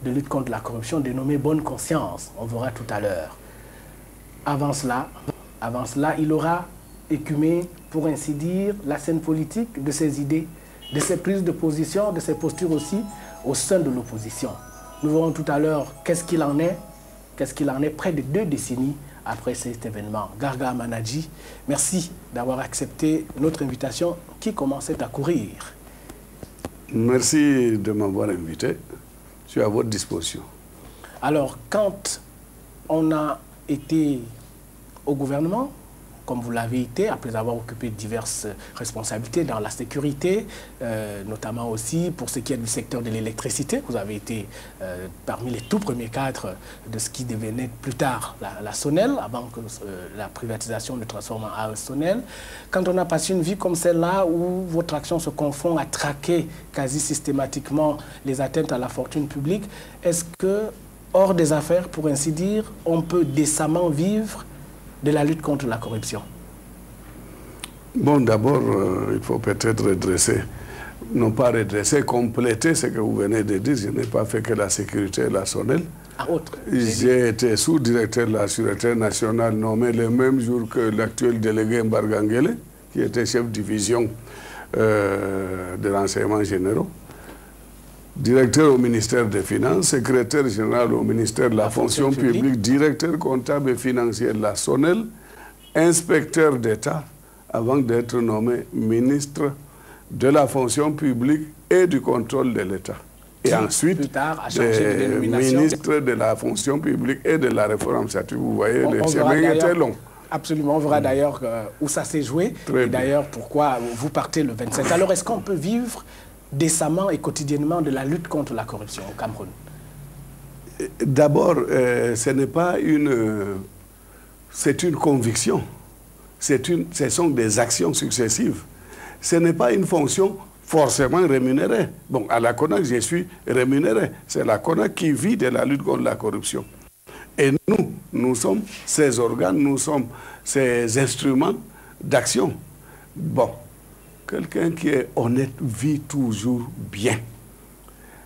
de lutte contre la corruption dénommé Bonne Conscience. On verra tout à l'heure. Avant cela, il aura écumé, pour ainsi dire, la scène politique de ses idées, de ses prises de position, de ses postures aussi au sein de l'opposition. Nous verrons tout à l'heure qu'est-ce qu'il en est près de 2 décennies après cet événement. Garga Amanadji, merci d'avoir accepté notre invitation qui commençait à courir. Merci de m'avoir invité. Je suis à votre disposition. Alors, quand on a été au gouvernement, comme vous l'avez été, après avoir occupé diverses responsabilités dans la sécurité, notamment aussi pour ce qui est du secteur de l'électricité. Vous avez été parmi les tout premiers cadres de ce qui devenait plus tard la Sonel, avant que la privatisation ne transforme en Sonel. Quand on a passé une vie comme celle-là, où votre action se confond à traquer quasi systématiquement les atteintes à la fortune publique, est-ce que, hors des affaires, pour ainsi dire, on peut décemment vivre de la lutte contre la corruption? Bon, d'abord, il faut peut-être redresser, non pas redresser, compléter ce que vous venez de dire. Je n'ai pas fait que la sécurité et la Sonel. J'ai été sous-directeur de la Sûreté nationale nommé le même jour que l'actuel délégué Mbargangele, qui était chef de division de renseignements généraux. Directeur au ministère des Finances, secrétaire général au ministère de la fonction publique, directeur comptable et financier de la Sonel, inspecteur d'État, avant d'être nommé ministre de la fonction publique et du contrôle de l'État. Et ensuite, plus tard, a changé de dénomination. Ministre de la fonction publique et de la réforme administrative. Vous voyez, le chemin était long. Absolument, on verra d'ailleurs où ça s'est joué, et d'ailleurs pourquoi vous partez le 27. Alors, est-ce qu'on peut vivre décemment et quotidiennement de la lutte contre la corruption au Cameroun? D'abord, ce n'est pas une... c'est une conviction. Ce sont des actions successives. Ce n'est pas une fonction forcément rémunérée. Bon, à la CONAC, je suis rémunéré. C'est la CONAC qui vit de la lutte contre la corruption. Et nous sommes ces organes, nous sommes ces instruments d'action. Bon. Quelqu'un qui est honnête vit toujours bien.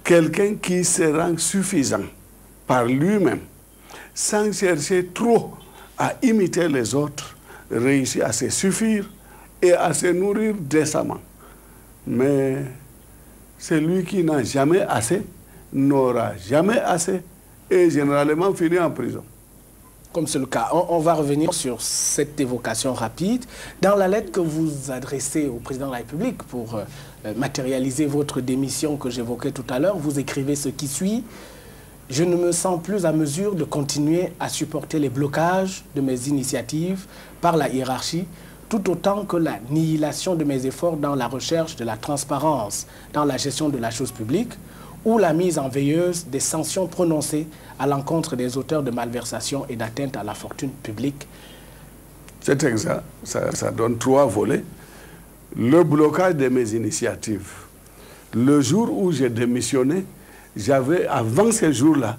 Quelqu'un qui se rend suffisant par lui-même, sans chercher trop à imiter les autres, réussit à se suffire et à se nourrir décemment. Mais celui qui n'a jamais assez n'aura jamais assez et généralement finit en prison. Comme c'est le cas. On va revenir sur cette évocation rapide. Dans la lettre que vous adressez au président de la République pour matérialiser votre démission que j'évoquais tout à l'heure, vous écrivez ce qui suit. « Je ne me sens plus à mesure de continuer à supporter les blocages de mes initiatives par la hiérarchie, tout autant que la nihilation de mes efforts dans la recherche de la transparence dans la gestion de la chose publique, ou la mise en veilleuse des sanctions prononcées à l'encontre des auteurs de malversations et d'atteinte à la fortune publique. » C'est exact. Ça donne 3 volets. Le blocage de mes initiatives. Le jour où j'ai démissionné, avant ce jour-là,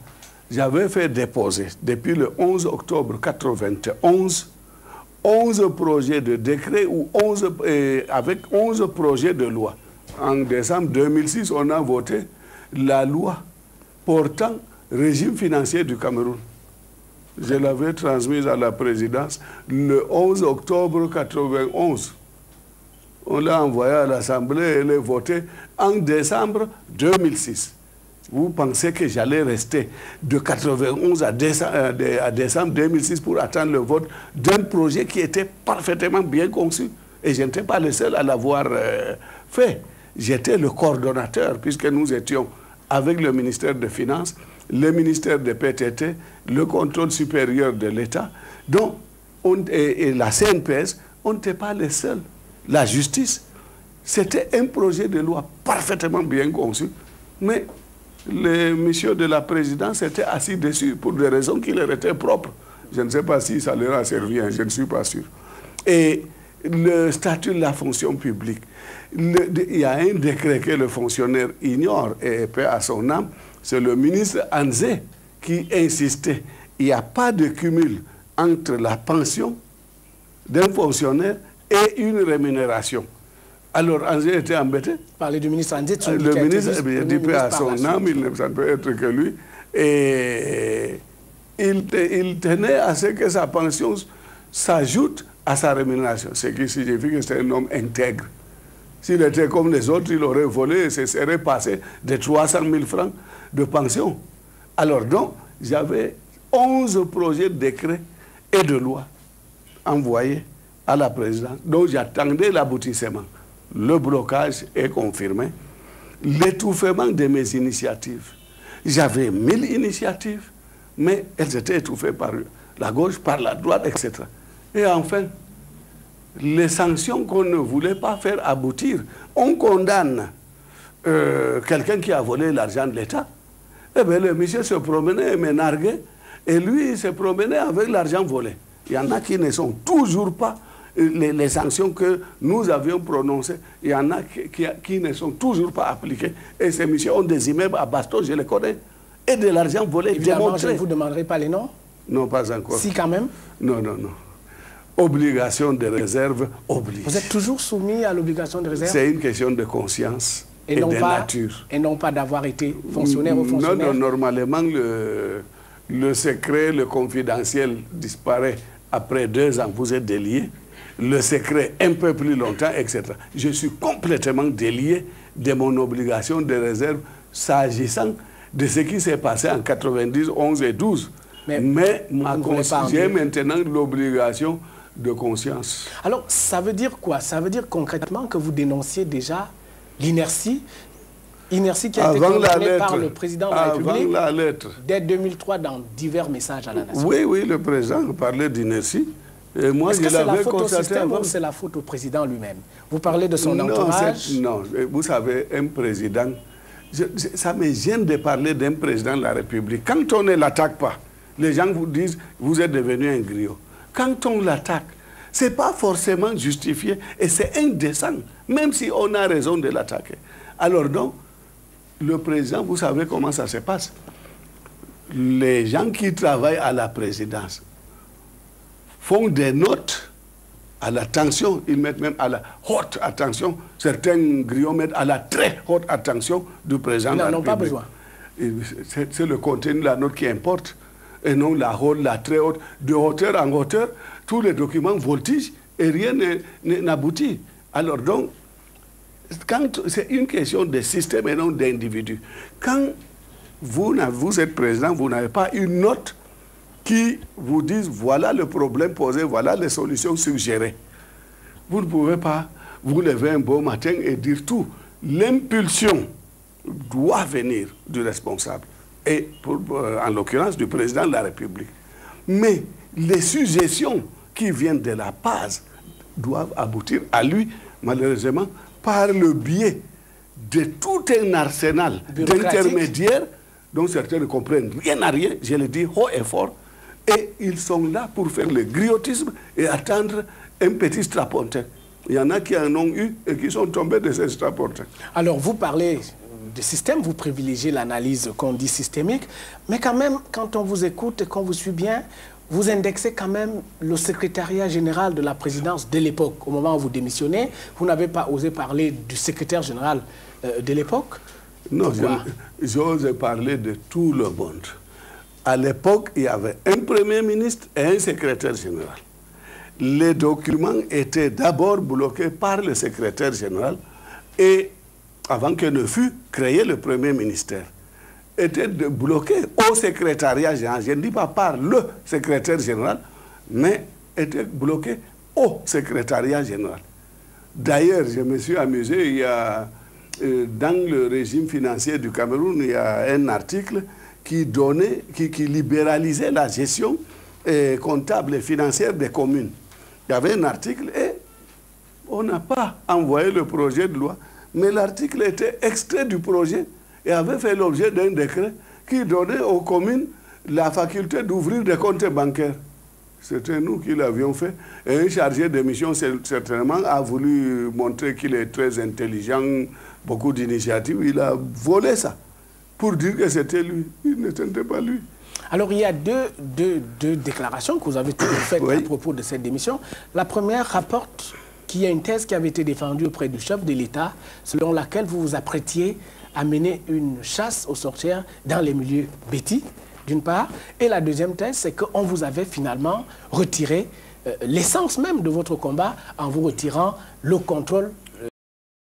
j'avais fait déposer, depuis le 11 octobre 1991, 11 projets de décret ou avec 11 projets de loi. En décembre 2006, on a voté la loi portant régime financier du Cameroun. Je l'avais transmise à la présidence le 11 octobre 1991. On l'a envoyé à l'Assemblée et elle est votée en décembre 2006. Vous pensez que j'allais rester de 1991 à décembre 2006 pour attendre le vote d'un projet qui était parfaitement bien conçu? Et je n'étais pas le seul à l'avoir fait. J'étais le coordonnateur, puisque nous étions avec le ministère des Finances, le ministère des PTT, le contrôle supérieur de l'État, et la CNPS, on n'était pas les seuls. La justice, c'était un projet de loi parfaitement bien conçu, mais les messieurs de la présidence étaient assis dessus pour des raisons qui leur étaient propres. Je ne sais pas si ça leur a servi, je ne suis pas sûr. Et le statut de la fonction publique, il y a un décret que le fonctionnaire ignore et paie à son âme, c'est le ministre Anzé qui insistait. Il n'y a pas de cumul entre la pension d'un fonctionnaire et une rémunération. Alors, André était embêté. Parler du ministre André Tsumbi. Le ministre, il dit peu à son âme, ça ne peut être que lui. Et il tenait à ce que sa pension s'ajoute à sa rémunération, ce qui signifie que c'est un homme intègre. S'il était comme les autres, il aurait volé et se serait passé de 300 000 francs de pension. Alors donc, j'avais 11 projets de décret et de loi envoyés à la présidence, dont j'attendais l'aboutissement. Le blocage est confirmé. L'étouffement de mes initiatives. J'avais 1000 initiatives, mais elles étaient étouffées par la gauche, par la droite, etc. Et enfin, les sanctions qu'on ne voulait pas faire aboutir. On condamne quelqu'un qui a volé l'argent de l'État. Eh bien, le monsieur se promenait et me narguait, et lui, il se promenait avec l'argent volé. Il y en a qui ne sont toujours pas les sanctions que nous avions prononcées. Il y en a qui ne sont toujours pas appliquées. Et ces messieurs ont des immeubles à Bastos, je les connais, et de l'argent volé. Évidemment, je ne vous demanderai pas les noms. Non, pas encore. Si, quand même. Non. Obligation de réserve oblige. Vous êtes toujours soumis à l'obligation de réserve? C'est une question de conscience et de nature. Et non pas d'avoir été fonctionnaire ou fonctionnaire? Non, normalement, le secret, le confidentiel disparaît après 2 ans. Vous êtes délié. Le secret un peu plus longtemps, etc. Je suis complètement délié de mon obligation de réserve s'agissant de ce qui s'est passé en 90, 11 et 12. Mais j'ai maintenant l'obligation de conscience. Alors, ça veut dire quoi? Ça veut dire concrètement que vous dénonciez déjà l'inertie qui a été condamnée par le président de la République dès 2003 dans divers messages à la nation. Oui, le président parlait d'inertie. Et moi, je l'avais constaté avant. C'est la faute au président lui-même. Vous parlez de son entourage? Non, vous savez, un président, ça me gêne de parler d'un président de la République. Quand on ne l'attaque pas, les gens vous disent, vous êtes devenu un griot. Quand on l'attaque, ce n'est pas forcément justifié et c'est indécent, même si on a raison de l'attaquer. Alors donc, le président, vous savez comment ça se passe. Les gens qui travaillent à la présidence font des notes à l'attention, ils mettent même à la haute attention. Certains griots mettent à la très haute attention du président de la République. Ils n'en ont pas besoin. C'est le contenu de la note qui importe. Et non la haute, la très haute. De hauteur en hauteur, tous les documents voltigent et rien n'aboutit. Alors donc, c'est une question de système et non d'individu. Quand vous êtes président, vous n'avez pas une note qui vous dise voilà le problème posé, voilà les solutions suggérées. Vous ne pouvez pas vous lever un beau matin et dire tout. L'impulsion doit venir du responsable. Et en l'occurrence du président de la République. Mais les suggestions qui viennent de la base doivent aboutir à lui, malheureusement, par le biais de tout un arsenal d'intermédiaires dont certains ne comprennent rien à rien, je le dis haut et fort, et ils sont là pour faire le griotisme et attendre un petit strapontin. Il y en a qui en ont eu et qui sont tombés de ces strapontins. Alors vous parlez de système, vous privilégiez l'analyse qu'on dit systémique, mais quand même, quand on vous écoute et qu'on vous suit bien, vous indexez quand même le secrétariat général de la présidence de l'époque. Au moment où vous démissionnez, vous n'avez pas osé parler du secrétaire général de l'époque? Non, j'ose parler de tout le monde. À l'époque, il y avait un premier ministre et un secrétaire général. Les documents étaient d'abord bloqués par le secrétaire général et avant que ne fût créé le premier ministère, était bloqué au secrétariat général. Je ne dis pas par le secrétaire général, mais était bloqué au secrétariat général. D'ailleurs, je me suis amusé, il y a, dans le régime financier du Cameroun, il y a un article qui libéralisait la gestion comptable et financière des communes. Il y avait un article et on n'a pas envoyé le projet de loi. Mais l'article était extrait du projet et avait fait l'objet d'un décret qui donnait aux communes la faculté d'ouvrir des comptes bancaires. C'était nous qui l'avions fait. Et un chargé de mission, certainement, a voulu montrer qu'il est très intelligent, beaucoup d'initiatives. Il a volé ça pour dire que c'était lui. Il n'était pas lui. Alors, il y a deux déclarations que vous avez toutes faites à propos de cette démission. La première rapporte qu'il y a une thèse qui avait été défendue auprès du chef de l'État, selon laquelle vous vous apprêtiez à mener une chasse aux sorcières dans les milieux bêtis, d'une part. Et la deuxième thèse, c'est qu'on vous avait finalement retiré l'essence même de votre combat en vous retirant le contrôle